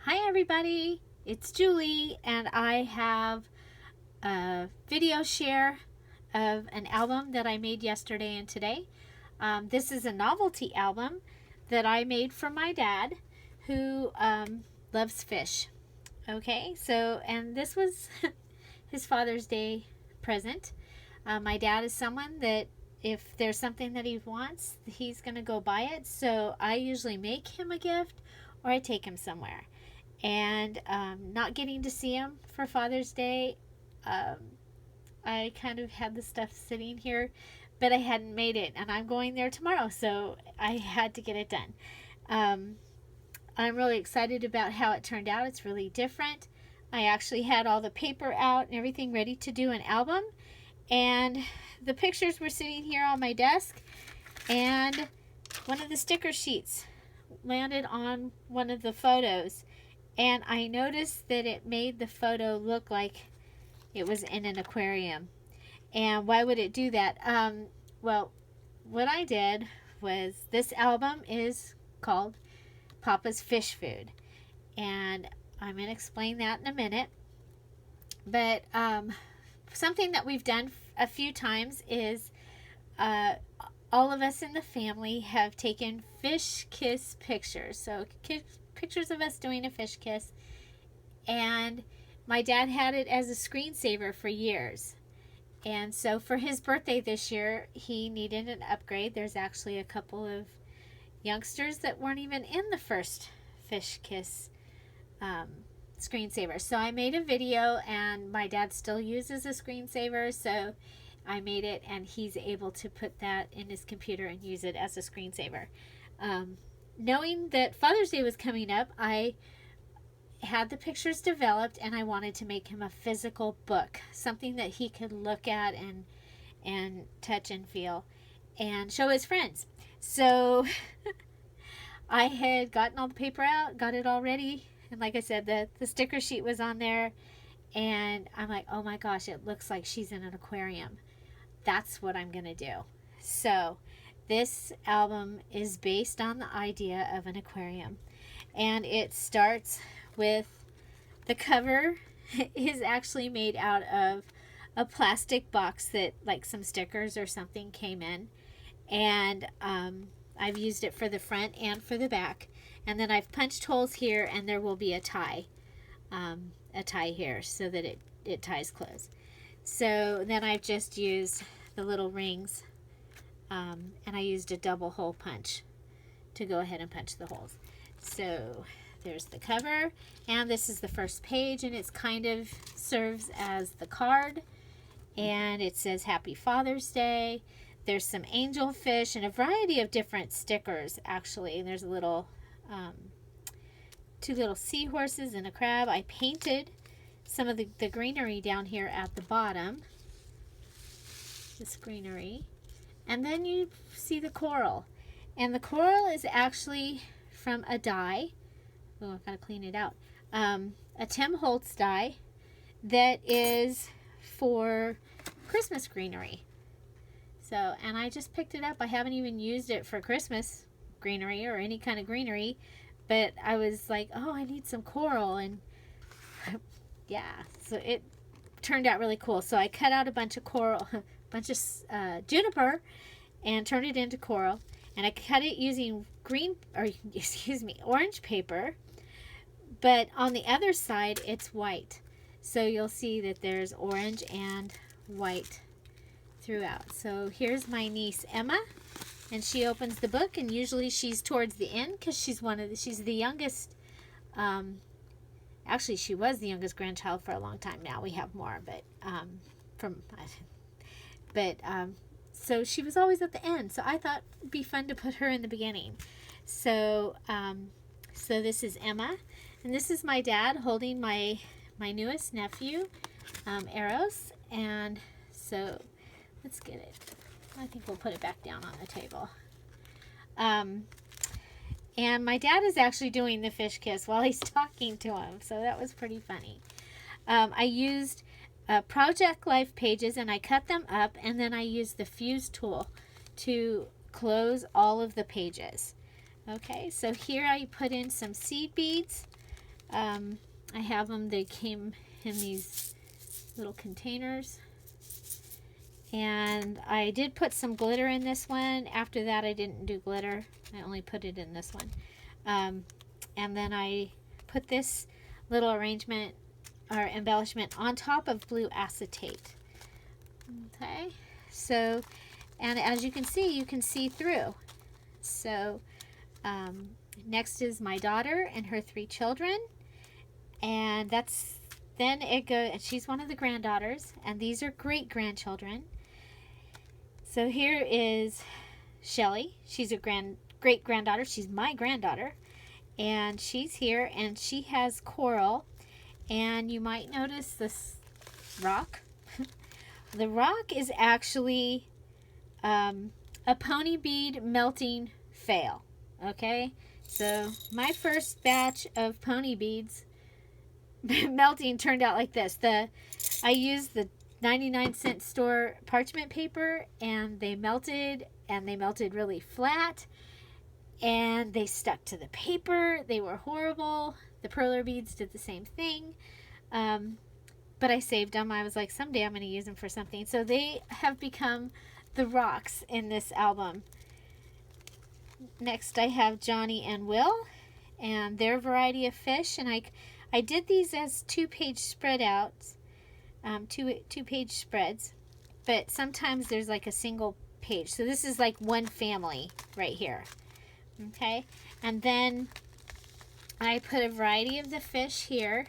Hi everybody, it's Julie and I have a video share of an album that I made yesterday and today. This is a novelty album that I made for my dad who loves fish. Okay, and this was his Father's Day present. My dad is someone that if there's something that he wants, he's going to go buy it. So I usually make him a gift or I take him somewhere. And not getting to see him for Father's Day, um, I kind of had the stuff sitting here, but I hadn't made it, and I'm going there tomorrow, so I had to get it done. Um, I'm really excited about how it turned out. It's really different. I actually had all the paper out and everything ready to do an album, and the pictures were sitting here on my desk, and one of the sticker sheets landed on one of the photos, and I noticed that it made the photo look like it was in an aquarium. And why would it do that? Well, what I did was this album is called Papa's Fish Food. And I'm going to explain that in a minute. But something that we've done a few times is all of us in the family have taken fish kiss pictures. So pictures of us doing a fish kiss. And my dad had it as a screensaver for years. And so for his birthday this year, he needed an upgrade. There's actually a couple of youngsters that weren't even in the first fish kiss screensaver. So I made a video, and my dad still uses a screensaver, so I made it, and he's able to put that in his computer and use it as a screensaver. Knowing that Father's Day was coming up, I had the pictures developed, and I wanted to make him a physical book, something that he could look at and touch and feel and show his friends. So I had gotten all the paper out, got it all ready, and like I said, the sticker sheet was on there, and I'm like, oh my gosh, it looks like she's in an aquarium. That's what I'm gonna do. So this album is based on the idea of an aquarium, and it starts with the cover is actually made out of a plastic box that like some stickers or something came in, and I've used it for the front and for the back, and then I've punched holes here, and there will be a tie here so that it ties closed. So then I've just used the little rings, and I used a double hole punch to go ahead and punch the holes. So there's the cover, and this is the first page, and it's kind of serves as the card, and it says Happy Father's Day. There's some angelfish and a variety of different stickers, actually, and there's a little two little seahorses and a crab. I painted some of the greenery down here at the bottom, this greenery, and then you see the coral, and the coral is actually from a die. Oh, I've got to clean it out. A Tim Holtz die that is for Christmas greenery. So, and I just picked it up. I haven't even used it for Christmas greenery or any kind of greenery, but I was like, oh, I need some coral, and yeah, so it turned out really cool. So I cut out a bunch of coral, a bunch of juniper, and turned it into coral, and I cut it using orange paper. But on the other side, it's white. So you'll see that there's orange and white throughout. So here's my niece, Emma, and she opens the book, and usually she's towards the end because she's the youngest. Actually, she was the youngest grandchild for a long time now. We have more, so she was always at the end. So I thought it'd be fun to put her in the beginning. So this is Emma. And this is my dad holding my newest nephew, Eros. And so let's get it. I think we'll put it back down on the table. And my dad is actually doing the fish kiss while he's talking to him. So that was pretty funny. I used Project Life pages, and I cut them up, and then I used the fuse tool to close all of the pages. Okay, so here I put in some seed beads. I have them, they came in these little containers. And I did put some glitter in this one. After that, I didn't do glitter. I only put it in this one. And then I put this little arrangement or embellishment on top of blue acetate. Okay, so, and as you can see through. So, next is my daughter and her 3 children. And then it goes, and she's one of the granddaughters, and these are great-grandchildren. So here is Shelly. She's a great-granddaughter. She's my granddaughter. And she's here, and she has coral. And you might notice this rock. The rock is actually a pony bead melting fail. Okay? So my first batch of pony beads melting turned out like this. I used the 99-cent store parchment paper, and they melted really flat, and they stuck to the paper. They were horrible. The perler beads did the same thing, but I saved them. I was like, someday I'm going to use them for something. So they have become the rocks in this album. Next I have Johnny and Will and their variety of fish, and I did these as 2-page spread outs. Two-page spreads, but sometimes there's like a single page. So this is like one family right here. Okay, and then I put a variety of the fish here,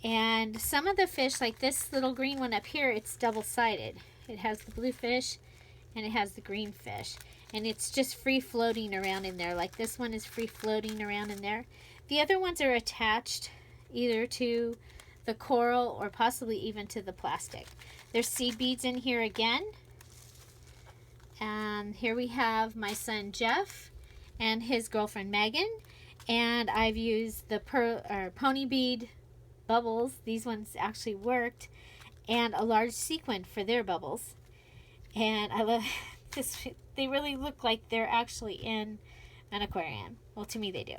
and some of the fish, like this little green one up here, it's double-sided. It has the blue fish and it has the green fish, and it's just free floating around in there. Like this one is free floating around in there. The other ones are attached either to the coral or possibly even to the plastic. There's seed beads in here again. And here we have my son Jeff and his girlfriend Megan. And I've used the pony bead bubbles. These ones actually worked. And a large sequin for their bubbles. And I love this. They really look like they're actually in an aquarium. Well, to me they do.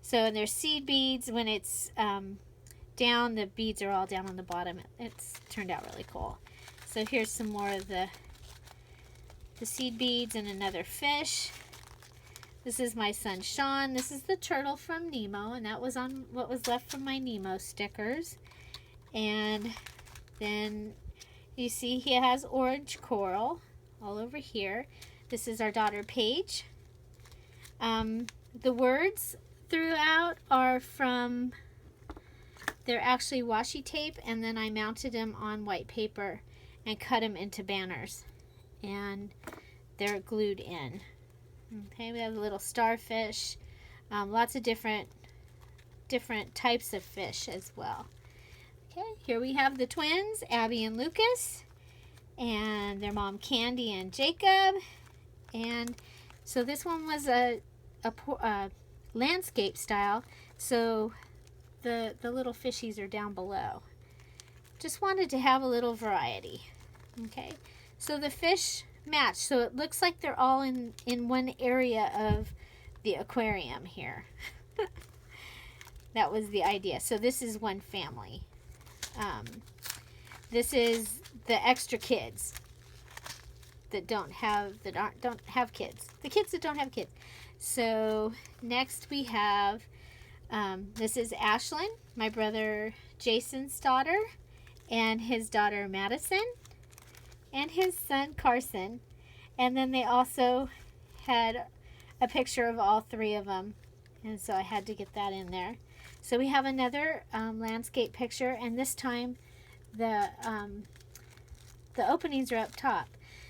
So, and there's seed beads. When it's down, the beads are all down on the bottom. It's turned out really cool. So here's some more of the seed beads and another fish. This is my son Sean. This is the turtle from Nemo, and that was on what was left from my Nemo stickers. And then you see he has orange coral all over here. This is our daughter Paige. The words throughout are from, they're actually washi tape, and then I mounted them on white paper and cut them into banners, and they're glued in. Okay, we have a little starfish, lots of different types of fish as well. Okay, here we have the twins, Abby and Lucas, and their mom Candy and Jacob. And so this one was a landscape style, so the little fishies are down below. Just wanted to have a little variety. Okay, so the fish match, so it looks like they're all in one area of the aquarium here. That was the idea. So this is one family. This is the extra kids that don't have kids. The kids that don't have kids. So next we have this is Ashlyn, my brother Jason's daughter, and his daughter Madison, and his son Carson. And then they also had a picture of all 3 of them, and so I had to get that in there. So we have another landscape picture, and this time the openings are up top.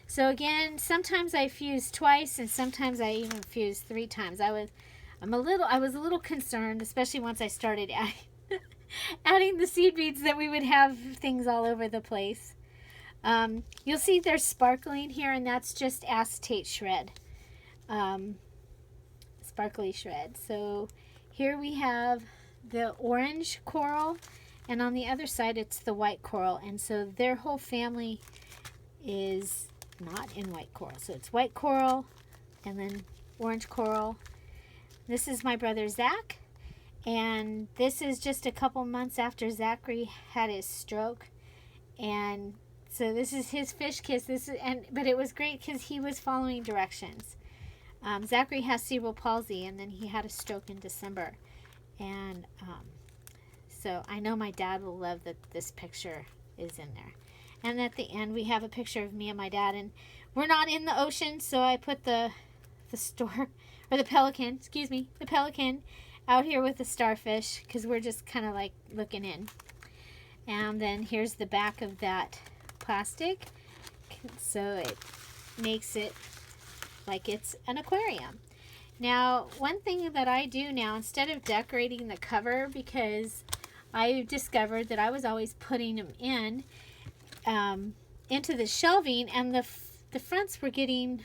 So again, sometimes I fuse twice, and sometimes I even fuse 3 times. I was a little concerned, especially once I started adding the seed beads, that we would have things all over the place. You'll see they're sparkling here, and that's just acetate shred, sparkly shred. So here we have the orange coral, and on the other side it's the white coral, and so their whole family is not in white coral. So it's white coral and then orange coral. This is my brother Zach, And this is just a couple months after Zachary had his stroke. And so this is his fish kiss. But it was great because he was following directions. Zachary has cerebral palsy, and then he had a stroke in December. And so I know my dad will love that this picture is in there. And at the end, we have a picture of me and my dad. And we're not in the ocean, so I put the pelican out here with the starfish because we're just kind of like looking in. And then here's the back of that plastic, so it makes it like it's an aquarium. Now, one thing that I do now, instead of decorating the cover, because I discovered that I was always putting them into the shelving, and the fronts were getting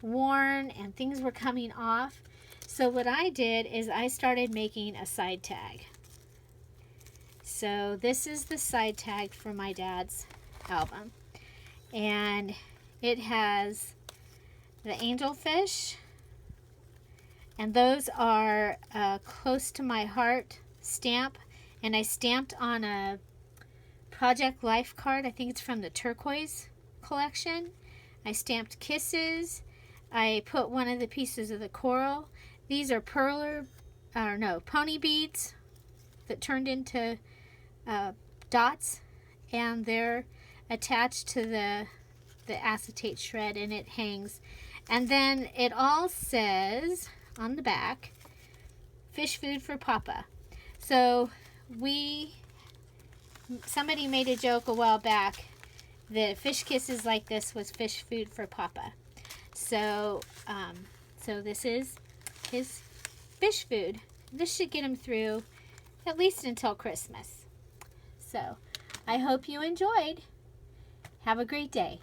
worn and things were coming off. So what I did is I started making a side tag. So this is the side tag for my dad's album, and it has the angelfish, and those are close to my heart stamp, and I stamped on a Project Life card. I think it's from the Turquoise collection. I stamped kisses. I put one of the pieces of the coral. These are pony beads that turned into dots, and they're attached to the acetate shred, and it hangs. And then it all says on the back, fish food for Papa. So somebody made a joke a while back that fish kisses like this was fish food for Papa. So this is his fish food. This should get him through at least until Christmas. So I hope you enjoyed. Have a great day.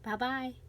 Bye-bye.